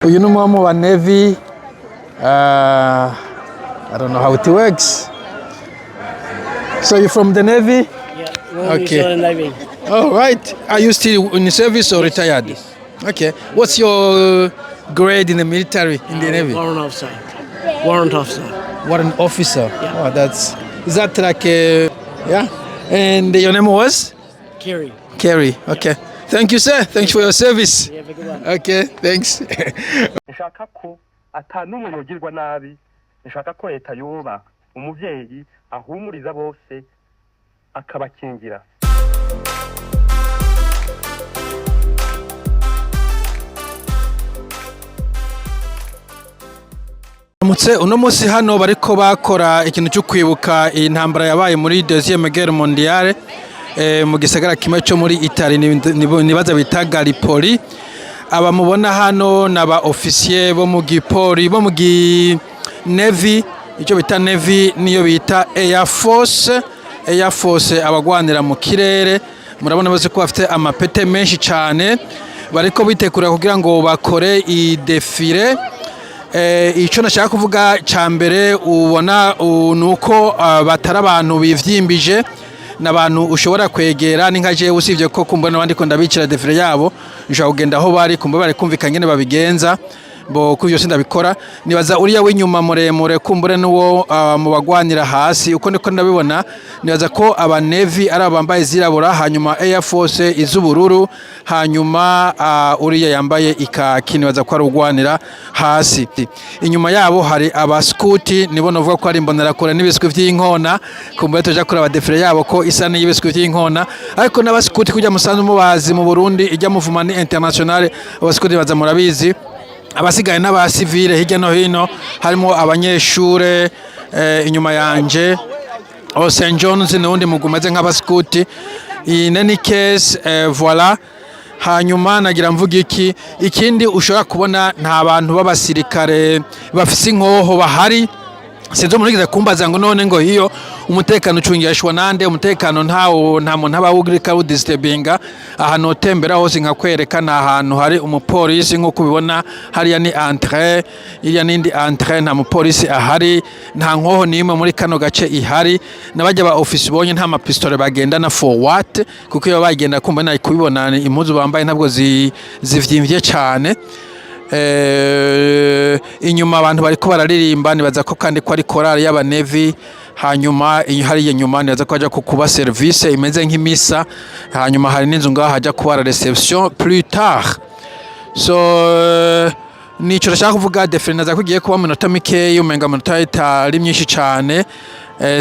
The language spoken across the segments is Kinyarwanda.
You know Momo wa Navy. I don't know how it works. So you're from the Navy? Yeah. Okay. Navy. All right. Are you still in service or retired? Yes. Okay. What's your grade in the military, in the Navy? Warrant officer. Warrant officer. Warrant officer. Yeah. Oh, is that like yeah? And your name was? Kerry. Kerry. Okay. Thank you, sir. Thanks for your service. You have a good one. Okay. Thanks. nshaka ko atanumwe yogirwa nabi, nshaka ko leta yoba umuvyeyi ahumuriza bose akabakingira. Uno munsi hano bariko bakora ikintu cyo kwibuka intambara yabaye muri Deuxième Guerre Mondiale mu gisagara kimwe cyo muri Italy nibaza bita Gallipoli. Aba mubona hano naba officier bo mu gipoli bo mu Navy, icyo bita Navy niyo bita Air Force abagwanira mu kirere. Murabona bose ko bafite amapete menshi cyane, bariko bitekura kugira ngo bakore i defile. Icyo nashaka kuvuga cya mbere ubona nuko batari abantu bivyimbije, n'abantu ushobora kwegera ni nka jewe, usivye ko kumbona abandi ko ndabicira defile yabo, nshaka kugenda aho bari kumba bari kumvikana ngene babigenza bo kuvyo sindabikora. Nibaza uriya w'inyuma muremure kumbure nuwo mu bagwanira hasi, uko niko ndabibona. Nibaza ko aba Navy ari abambaye zirabura, hanyuma Air Force iz'ubururu, hanyuma uriya yambaye ikaki, nibaza ko ari ugwanira hasi. Inyuma yabo hari aba scout, nibo novuga ko ari imbonerakure n'ibiswi vy'inkona, kumbure toja kuri aba defile yabo ko isa n'ibiswi vy'inkona. Ariko n'aba scout kujya musanzu mubazi mu Burundi ijya muvumani international, aba scout baza murabizi. Abasigaye n'aba civile hirya no hino harimo abanyeshure inyuma yanje St John's n'undi mugumeze nk'abaskuti. In any case voilà. Hanyuma nagira mvuga ikindi ushobora kubona nta bantu b'abasirikare bafise inkoho bahari. Sinzo murigize kumbaza ngo none ngo hiyo umutekano ucungishwa nande, umutekano nta muntu abawugirika udisturbinga ahantu tembera hose nka kwerekana ahantu hari umupolisi nko kubibona hariya ni entrée, iriya nindi entrée nta mupolisi ahari, nta nkoho nimwe muri kano gace ihari. Nabajya ba office bonye nta mapistole bagendana for what, kuko iyo bagenda kumba nayi kubibona impuzu bambaye ntabwo zivyimvye cyane. Inyuma abantu bariko bararirimba, nibaza ko kandi ko ari korali y'aba Navy. Hanyuma hari inyuma nibaza ko haja kuba service imeze nk'imisa, hanyuma hari n'inzu ngaho haja kuba reception plus tard. So nico nashaka kuvuga defile naza kugiye kuba minota mikeyi, umenga minota itari myinshi cyane.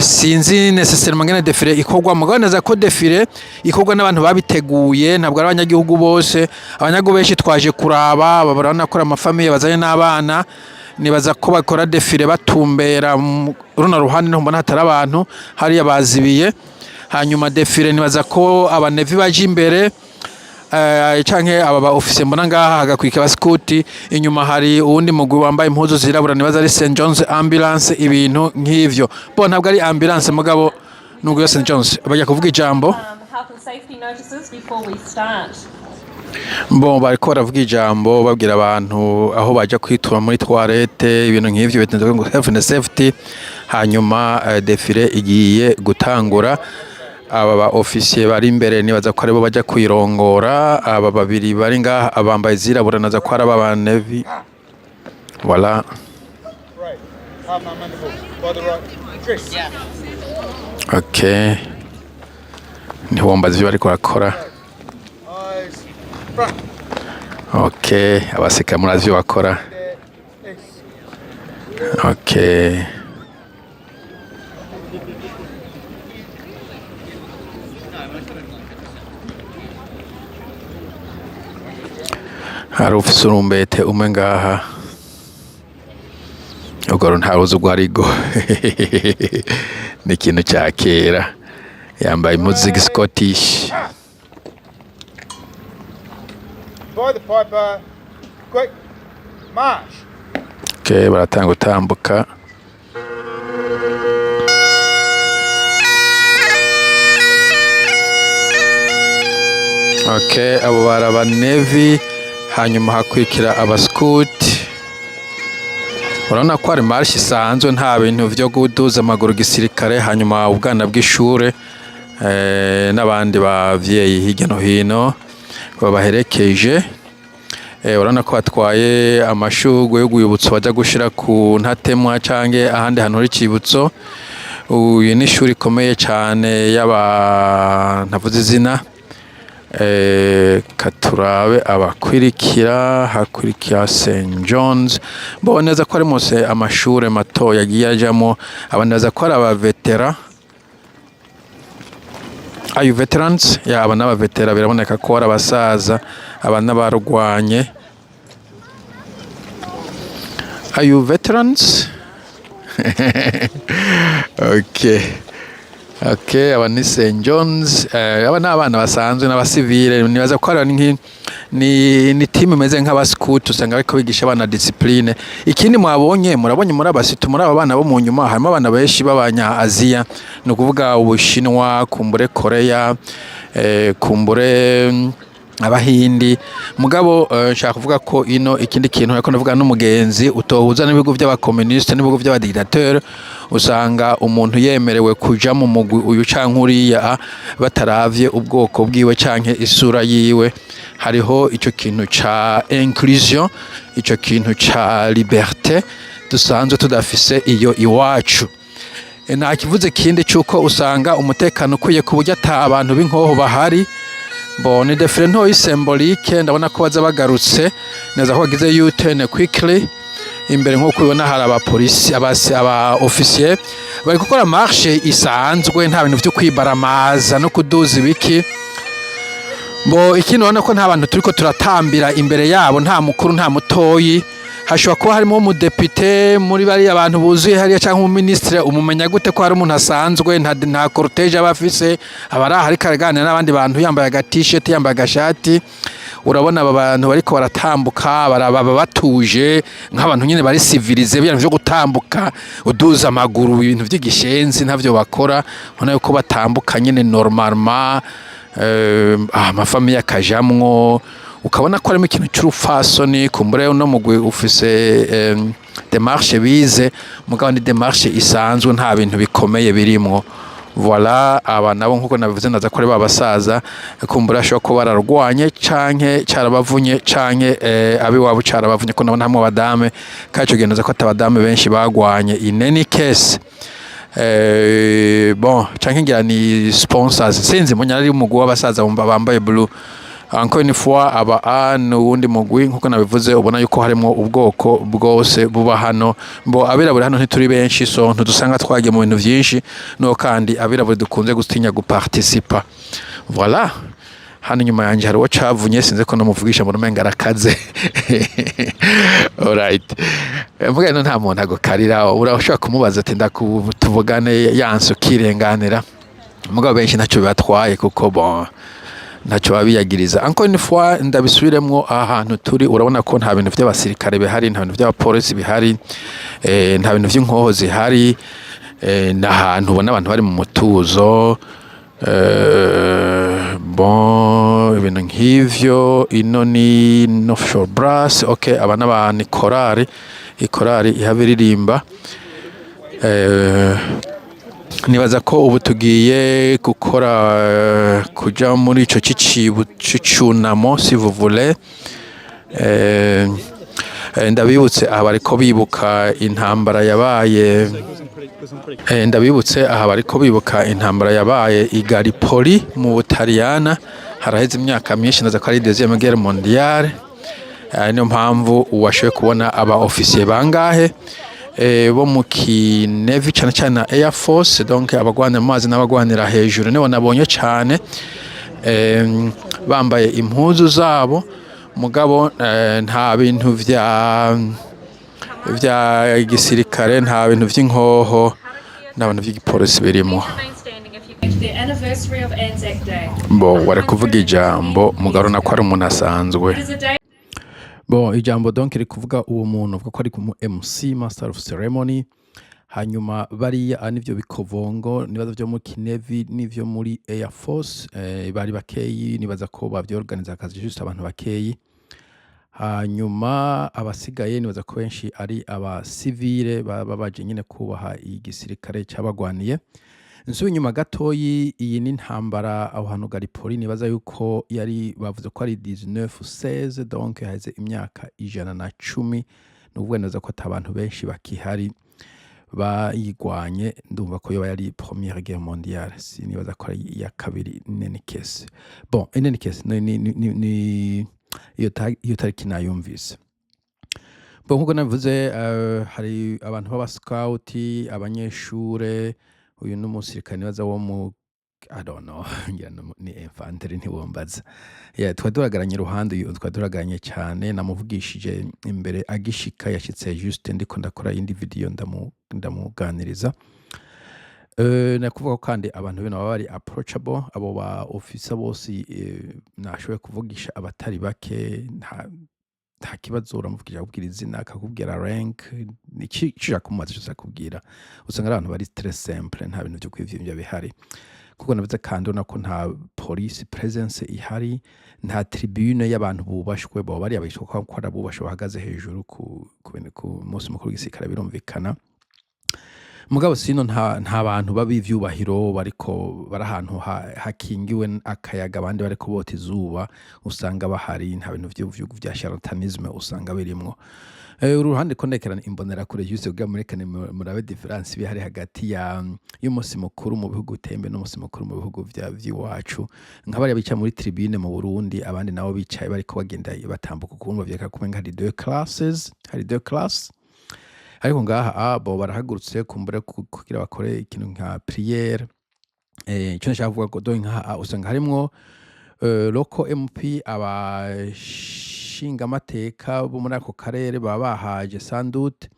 Sinzi necessairement ngene defile ikorwa, mugabo naza ko defile ikorwa n'abantu babiteguye, ntabwo ari abanyagihugu bose. Abanyagihugu benshi twaje kuraba, barabona ko amafamiye bazanye n'abana. Nibaza ko bakora defile batumbera runo ruhande no mbona hatari abantu hariya bazibiye. Hanyuma defile nibaza ko aba Navy baje imbere, canke aba ba office mbona ngaha hagakwika ba scout. Inyuma hari uwundi mugwi wambaye impuzu zirabura, nibaza ari St John's ambulance, ibintu nk'ivyo. Bo ntabwo ari ambulance mugabo nubwo yo St John's bajya kuvuga ijambo. Health and safety notices before we start. Bon bariko baravuga ijambo babwira abantu aho baja kwitura muri toilette, ibintu nk'ivyo bitendeka ngo health and safety. Hanyuma defile igiye gutangura. Aba ba officier bari imbere nibaza ko aribo baja kwirongora. Aba babiri bari ngaha abambaye zirabura naza ko ari aba Navy. Voilà. Okay. Ni wambazi ibyo bariko bakora. Okay, abaseka murazi ibyo bakora. Okay. Hari ufise urumbete umwe ngaha, ubwo ntaruzi ubwo arigo. Ni ikintu cya kera, yambaye impuzu z'Igiscottish. Okay, baratanga gutambuka. Okay, abo baraba Navy. hanyuma hakurikira abaskuti. Urabona ko ari marshi isanzwe nta bintu vyo guduza amaguru gisirikare, hanyuma ubwana bw'ishure n'abandi bavyeyi hirya no hino babaherekeje. Urabona ko batwaye amashurwe yo gwibutso baja gushira ku ntatemwa canke ahandi hantu hari cibutso. Uyu ni ishuri ikomeye cyane ntavuze izina. Katurabe abakwirikira, hakurikira St John's. Mbona neza ko ari mose amashure mato yagiye ajamo, abandi baza ko ari abavetera. Ayu veterans yaba n'abavetera, biraboneka ko ari abasaza, abana barwanye. Ayu veterans Okay, aba ni St John's. Aba n'abana basanzwe n'abasivile, nibaza ko ari ni team imeze nk'abascout, usanga ariko bigisha abana discipline. Ikindi murabonye muri abasitu, muri aba bana bo mu nyuma harimo abana benshi b'abanya Aziya, no kuvuga Ubushinwa, kumbure Korea, kumbure Abahindi. Mugabo nshaka kuvuga ko ino ikindi kintu ariko ndavuga n'umugenzi utohuza n'ibihugu by'abakomuniste n'ibihugu by'abadictateur, usanga umuntu yemerewe kuja mu mugwi uyu canke uriya bataravye ubwoko bwiwe canke isura yiwe. Hariho ico kintu ca inclusion, ico kintu ca liberté dusanzwe tudafise iyo iwacu. Nta kivuze kindi cyuko usanga umutekano ukwiye ku buryo ata abantu b'inkoho bahari. Ni defile ntoyi symbolique, ndabona ko baza bagarutse neza ko bagize U-turn quickly. Imbere nk'uko ubona hari abapolisi, aba officier bari gukora marche isanzwe, nta bintu byo kwibaramaza no kuduza ibiki. Ikindi ubona ko nta bantu turiko turatambira imbere yabo, nta mukuru nta mutoyi. Hashobora kuba harimo umudepite muri bari abantu buzuye hariya cyangwa umuministre, umumenya gute ko hari umuntu asanzwe, nta cortege abafise, abari ahari karaganira n'abandi bantu yambaye aga-t-shirt yambaye agashati. Urabona aba bantu bariko baratambuka, baraba batuje nk'abantu nyine bari civilize, byantu byo gutambuka uduza amaguru, ibintu by'igishenzi ntavyo bakora. Ubona yuko batambuka nyine normalement, amafamiye akajamwo, ukabona ko harimo ikintu cy'urufasoni. Kumbure no mugwi ufise demarche bize, mugabo ni demarche isanzwe, nta bintu bikomeye birimwo. Voilà, aba nabo nkuko nabivuze naza ko ari babasaza, kumbura ashobora ko bararwanye canke carabavunye canke abiwabo carabavunye, ko nabona hamwe abadame kaco geneza ko atabadame benshi bagwanye. In any case canke ngira ni sponsors, sinzi munyara ari umugwi w'abasaza bambaye blue. Encore une fois aba n'uwundi mugwi nkuko nabivuze, ubona yuko harimo ubwoko bwose buba hano. Abirabura hano ntituri benshi, so ntudusanga twagiye mu bintu byinshi, no kandi abirabura dukunze gutinya guparticipa. Voilà, hano nyuma yanje hari uwo cavunye, sinze ko namuvugisha mu rumenga arakaze. Alright, mvuga no nta muntu agokarira, urashobora kumubaza ati ndakutuvugane yanse ukirenganira, mugabo benshi ntacyo batwaye kuko ntacyo babiyagiriza. Encore une fois ndabisubiremwo, ahantu turi urabona ko nta bintu by'abasirikare bihari, nta bintu by'abapolisi bihari, nta bintu by'inkoho zihari. N'ahantu ubona abantu bari mu mutuzo. Ibintu nk'ivyo. Ino ni North Shore Brass. Aba n'abantu ikorari ihabiririmba. Nibaza ko ubu tugiye gukora kuja muri ico c'icunamo, si vous voulez. Ndabibutse aha bariko bibuka intambara yabaye, i Gallipoli mu Butaliyana, haraheze imyaka myinshi, ndaza ko ari Deuxième Guerre mondiale. Niyo mpamvu uwashoboye kubona aba officier bangahe bo mu Navy cyane cyane na Air Force, donc abagwanira mu mazi n'abagwanira hejuru, nibo nabonye cyane bambaye impuzu zabo. Mugabo nta bintu vya gisirikare, nta bintu vy'inkoho n'abantu vy'igipolisi birimo. Wari kuvuga ijambo mugabo nako ari umuntu asanzwe. Ijambo donc iri kuvuga uwo muntu uvuga ko ari ku MC, Master of Ceremony. Hanyuma bariya nivyo bikovongo, nibaza vyo mu Navy n'ivyo muri Air Force, bari bakeyi, nibaza ko bavyorganiza akazi just abantu bakeyi. hanyuma abasigaye nibaza ko benshi ari abasivile baba baje nyine kubaha igisirikare cyabagwaniye. Nsubiye inyuma gatoyi, iyi ni intambara aho hantu Gallipoli nibaza yuko yari bavuze ko ari 1916, donc haheze imyaka 110, n'ubwo neza ko atabantu benshi bakihari bayigwanye. Ndumva ko yoba yari première guerre mondiale, sinibaza ko ari iya kabiri in any case. Bon, in any case ni iyo tariki nayumvise. Bon, nkuko nabivuze hari abantu b'abascouti, abanyeshure, uyu n'umusirikare nibaza wo mu I don't know ni infantry ntiwombaza. Twari duragaranye iruhande, uyu twari duragaranye cyane, namuvugishije imbere agishika, yashitse juste ndiko ndakora indi video ndamuganiriza. Nakuvuga ko kandi abantu bene baba bari approachable, abo ba officer bose nashoboye kuvugisha abatari bake, nta kibazo uramuvugisha akubwira izina, akakubwira rank, nicyo kumubaza cyose akubwira. Usanga ari abantu bari très simple, nta bintu byo kwivimvya bihari. Kuko navuze kandi nako nta police presence ihari, nta tribune y'abantu bubashwe, baba bari abishwe ko akora bubashwe bahagaze hejuru ku munsi mukuru w'igisirikare, birumvikana. Mugabo sino nta bantu babivyubahiro bariko bari ahantu hakingiwe akayaga, abandi bariko bota izuba usanga bahari, nta bintu vya charlatanisme usanga birimwo. Uruhande ko ndekerana imbonera kure juste kugira murekane murabe difference bihari hagati y'umunsi mukuru mu bihugu tembe n'umunsi mukuru mu bihugu vy'iwacu. Nk'abari bica muri tribune mu Burundi, abandi nabo bicaye bariko bagenda batambuka ukuntu bavyeka kumenga hari deux classes. Ariko ngaha bo barahagurutse kumbure kugira bakore ikintu nka prière. Icyo nashaka kuvuga ko ngaha usanga harimwo local MP, abashinga amateka bo muri ako karere baba bahaje sandute.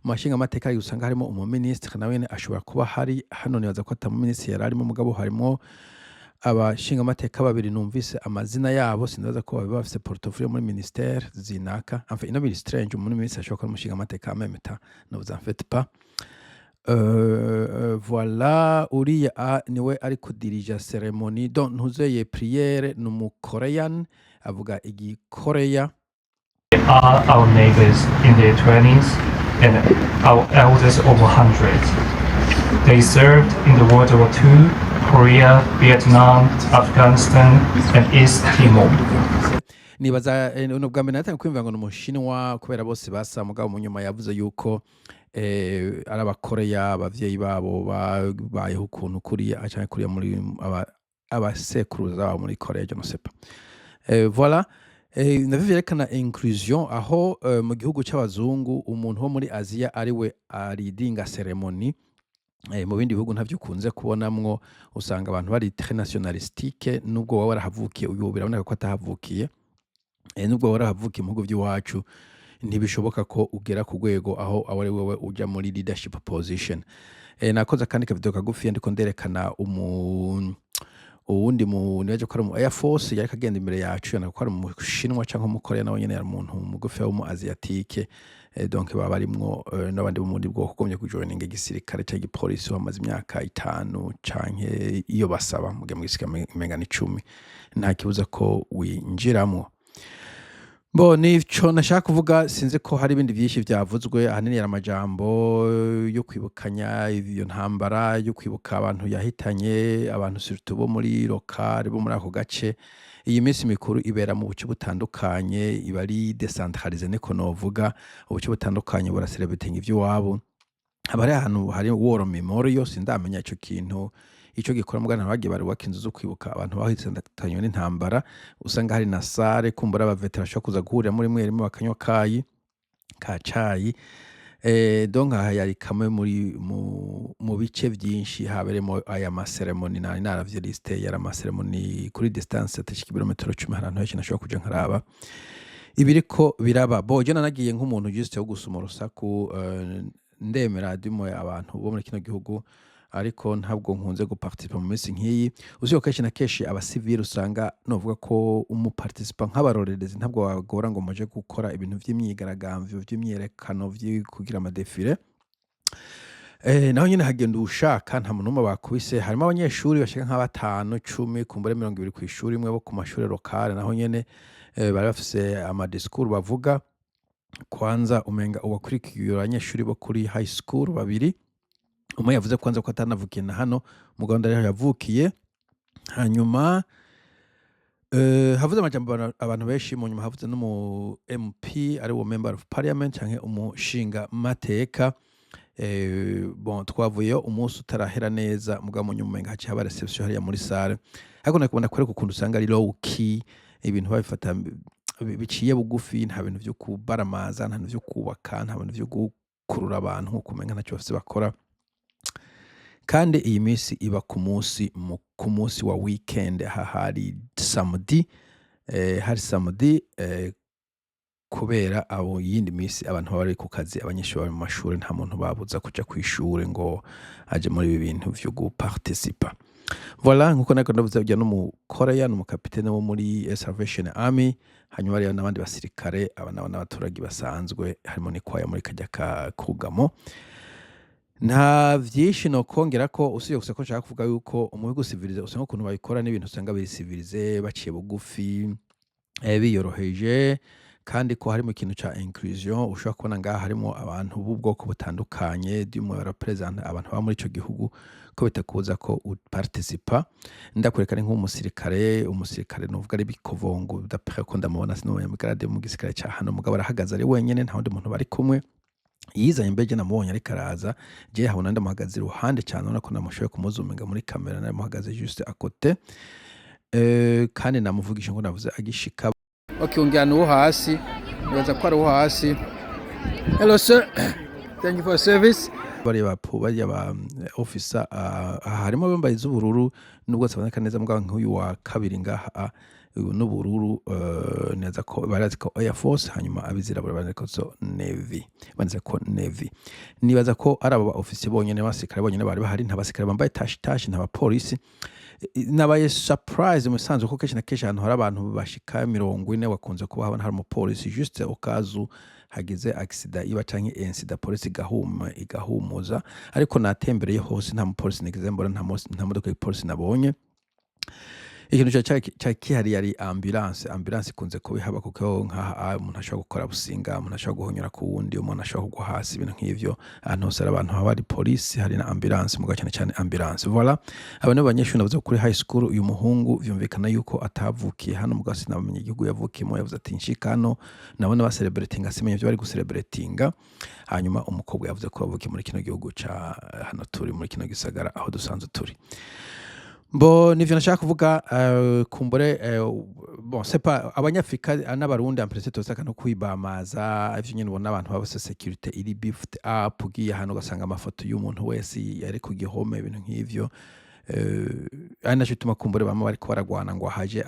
Mu bashinga amateka usanga harimo umuministre nawe ashobora kuba hari. Hano nibaza ko atamuministre yari arimo, mugabo harimo abashinga amateka babiri numvise amazina yabo, sinaza ko baba bafite portfolio muri ministère zinaka. Enfin ino biri strange, umuntu ministre ashobora kuba umushinga amateka amemeta, ne vous en faites pas. Voilà, uriya niwe ari kudirija ceremony, donc ntuzeye prière, n'umukorean avuga igikoreya. Are our neighbors in their 20s and our elders over 100. They served in the World War II, Korea, Vietnam, Afghanistan, and East Timor. Nibaza n'ubwa mbere natanga kwimva ngo n'umushinwa kubera bose basa, mugabo mu nyuma yavuze yuko ari abakoreya, abavyeyi babo babayeho ukuntu kuriya cyane kuriya muri abasekuruza babo muri Korea, je ne sais pas. Voilà. Navyo vyerekana inclusion, aho mu gihugu cy'abazungu umuntu wo muri Aziya ariwe aridinga ceremony. Mu bindi bihugu ntavyo ukunze kubonamwo, usanga abantu bari très nationalistique, nubwo waba warahavukiye, uyu biraboneka ko atahavukiye. Nubwo warahavukiye mu bihugu by'iwacu, ntibishoboka ko ugera ku rwego aho ari wowe uja muri leadership position. Nakoze kandi kavideo kagufi ndiko nderekana uwundi muntu yaje gukora mu Air Force, yari kagenda imbere yacu, yana gukora mu Shinwa cyangwa mu Korea, nawe nyene yari umuntu mugufi wo mu Asiatique. Donc baba barimwo n'abandi bo muri bwoko komye kujoininga igisirikare cyangwa igipolisi bamaze imyaka 5 canke iyo basaba mu gisirikare mengana 10, nta kibuza ko winjiramo. Bo nico nashaka kuvuga, sinzi ko hari ibindi byinshi byavuzwe, ahanini yari amajambo yo kwibukanya iyo ntambara, yo kwibuka abantu yahitanye, abantu surtout bo muri local bo muri ako gace. Iyi minsi mikuru ibera mu buce butandukanye, iba ari decentralisé niko novuga, ubuce butandukanye bura celebrating ivy'iwabo. Abari ahantu hari war memorial, sindamenya ico kintu ico gikora, mugana bagiye bari wakinzu zo kwibuka abantu bahitanye n'intambara. Usanga hari na sare kumbura aba veteran ashobora kuza guhurira muri mwerimo bakanywa ka cayi. Donc aha yari kamwe mu bice byinshi haberemo aya maseremoni, naravye liste yari amaseremoni kuri distance ya kilometero 10 ahantu henshi nashobora kuja nkaraba ibiriko biraba. Bo je nanagiye nk'umuntu juste wo gusuma urusaku, ndemera dimo abantu bo muri kino gihugu, ariko ntabwo nkunze guparticipa mu minsi nk'iyi. Uziyo kenshi na kenshi abasivili usanga novuga ko umuparticipa nk'abarorerezi ntabwo wagora ngo muje gukora ibintu vy'imyigaragambyo, vy'imyerekano, kugira amadefile. Naho nyine hagenda ushaka, nta muntu bakubise. Harimo abanyeshuri bashika nka 5-10 kumbure 20 ku ishuri imwe bo ku mashuri lokale, naho nyene bari bafise amadiscours bavuga. Kwanza umenga uwakurikiye abanyeshuri bo kuri high school babiri, umwe yavuze kwanza ko atanavukiye na hano mu Rwanda rero yavukiye. Hanyuma havuze amajambo abantu benshi, mu nyuma havuze n'umu MP ari wo member of parliament canke umushinga mateka. Bon twavuyeyo umunsi utarahera neza, mugabo mu nyuma umenga haciye haba reception hariya muri salle, ariko nakubona kwereka ukuntu usanga ari low key, ibintu babifata biciye bugufi, nta bintu vyo kubaramaza, nta bintu vyo kubaka, nta bintu vyo gukurura abantu nkuko umenga ntacyo bafise bakora. Kandi iyi minsi iba ku munsi wa weekend, hari samedi, kubera abo yindi minsi abantu bari ku kazi, abanyeshuri bari mu mashuri, nta muntu babuza kuja kw'ishure ngo aje muri ibi bintu vyo guparticipa. Voilà, nkuko nako ndavuze ujya no mu Korea, no mu kapitene wo muri Salvation Army, hanyuma rero n'abandi basirikare, abana n'abaturage basanzwe, harimo n'ikwaya muri kajya ka kugamo. Nta vyinshi no kongera ko usibye gusa ko nshaka kuvuga yuko umuhigo civilize usanga ukuntu babikora n'ibintu usanga biri civilize, baciye bugufi, biyoroheje, kandi ko harimo ikintu ca inclusion. Ushobora kubona ngaha harimo abantu b'ubwoko butandukanye, dumwe represent abantu ba muri ico gihugu, ko bitakuza ko uparticipa. Ndakwereka ni nk'umusirikare, nuvuga ari bikovongo, d'après ko ndamubona sino yamigrade mu gisirikare ca hano, mugabo arahagaze ari wenyene, nta wundi muntu bari kumwe. Yizanye mbeje namubonye ariko araza, je habona ndamuhagaze iruhande cyane, ubona ko namushoboye kumuzuminga muri kamera, namuhagaze juste à côté. Kandi namuvugisha ngo navuze agishika. Okay, ungana uwo hasi, nibaza ko ari uwo hasi. Hello sir, thank you for service. Bari ba officer, harimo bambaye iz'ubururu, nubwo saboneka neza mugabo nk'uyu wa kabiri ngaha n'ubururu, neza ko barazi ko Air Force, hanyuma abizira barazi ko Navy, banze ko Navy. Nibaza ko ari aba officer bonyene, basirikare bonyene bari bahari, nta basirikare bambaye tashi, nta bapolisi. Nabaye surprise musanzwe ko kenshi na kenshi ahantu hari abantu bashika 40 wakunze kuba habona hari umupolisi, juste ukazu hagize accident iba canke incident polisi igahumuza, ariko natembereye hose nta mupolisi nigeze mbona, nta modoka y'polisi nabonye. Ikintu cya kihari yari ambulance ikunze kubihaba, kuko nka umuntu ashobora gukora businga, umuntu ashobora guhonyora ku wundi, umuntu ashobora kugwa hasi, ibintu nk'ivyo. Ahantu hose ari abantu, haba ari polisi, hari na ambulance, muga cyane ambulance. Voilà, abantu b'abanyeshuri navuze kuri high school, uyu muhungu vyumvikana yuko atavukiye hano, muga sinamenye igihugu yavukiyemo. Yavuze ati nshika hano nabona ba celebrating, asimenye byo bari gucelebratinga. Hanyuma umukobwa yavuze ko yavukiye muri kino gihugu ca hano turi, muri kino gisagara aho dusanzwe turi. Bo nivyo nashaka kuvuga, kumbure bon c'est pas abanyafrika n'abarundi amprese tosaka no kwibamaza, ivyo nyine ubona abantu baba security iri beefed up, ugiye hano ugasanga amafoto y'umuntu wese yari ku gihome, ibintu nk'ivyo. Ari naco bituma kumbure bamwe bariko baragwana ngo ahaje,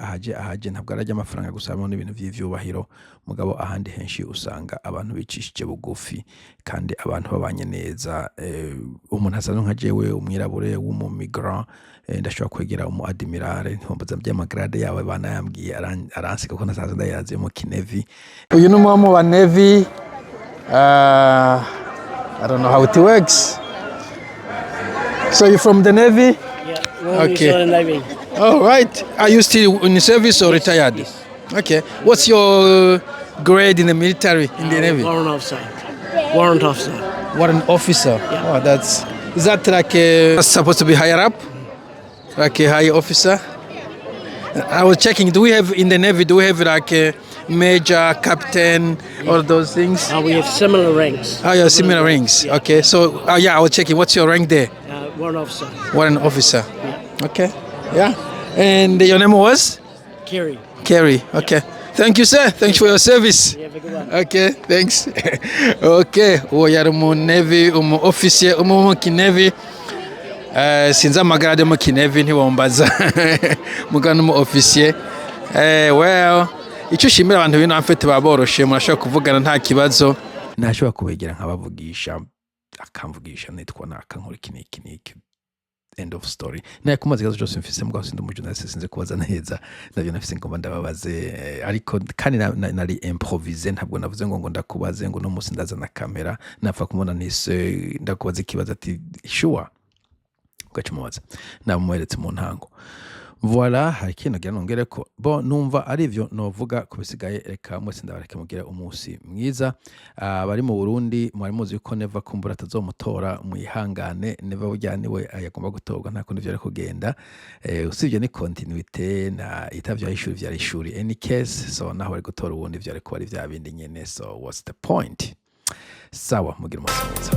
ntabwo arajya amafaranga gusa, harimo n'ibintu vy'ivyubahiro, mugabo ahandi henshi usanga abantu bicishije bugufi kandi abantu babanye neza. Umuntu asa nka jewe umwirabure w'umumigrant, ndashobora kwegera umu admirale, ntombaza by'amagrade yawe banayambwiye, aransika ko nasaza ndayazi mu Kinevi. Uyu ni umwe wa Navy. I don't know how it works. So you're from the Navy? Yeah, okay. Navy. All right. Are you still in service or retired? Yes. Okay. What's your grade in the military, in the Navy? Warrant officer. Warrant officer. Warrant officer. Yeah. Oh, is that like supposed to be higher up? Like a high officer? I was checking, do we have in the Navy, like a major, captain, all those things? We have similar ranks. Oh, yeah, similar ranks. Yeah. Okay, so I was checking, what's your rank there? Warrant officer. Warrant officer. Yeah. Okay, yeah. And your name was? Kerry. Kerry, okay. Thank you, sir. Thanks for your service. Yeah, have a good one. Okay, thanks. Okay, uwo yari mu Navy, umu officier, umu Kinevi. Sinzi amagrade mu Kinevi ntibombaza. Mugana umu officier. Well, icyo shimira abantu bino amfete baboroshe, murashobora kuvugana nta kibazo. Nashobora kubegera nkabavugisha, akamvugisha nitwa nakankora kiniki. End of story. Na kumaze gazo cyose mfise mugabo sindi umujournaliste, sinze kubaza neza, navyo nafise ngomba ndababaze, ariko kandi nari improvise, ntabwo navuze ngo ndakubaze ngo no musi ndaza na kamera, napfa kumona nise ndakubaza ikibazo ati sure, ugacumubaza namweretse mu ntango. Voilà, hari ikintu ngira nongere ko bo numva ari ivyo novuga ku bisigaye, reka mwese ndabareke mugire umunsi mwiza. Bari mu Burundi mwari muzi ko Neva kumbura atazomutora, mwihangane. Neva burya niwe yagomba gutorwa, nta kundi vyari kugenda. Usibye ni continuité na itavyo ishuri vyari ishuri any case, so naho bari gutora ubundi vyari kuba ari vya bindi nyene, so what's the point? Sawa, mugire umunsi mwiza.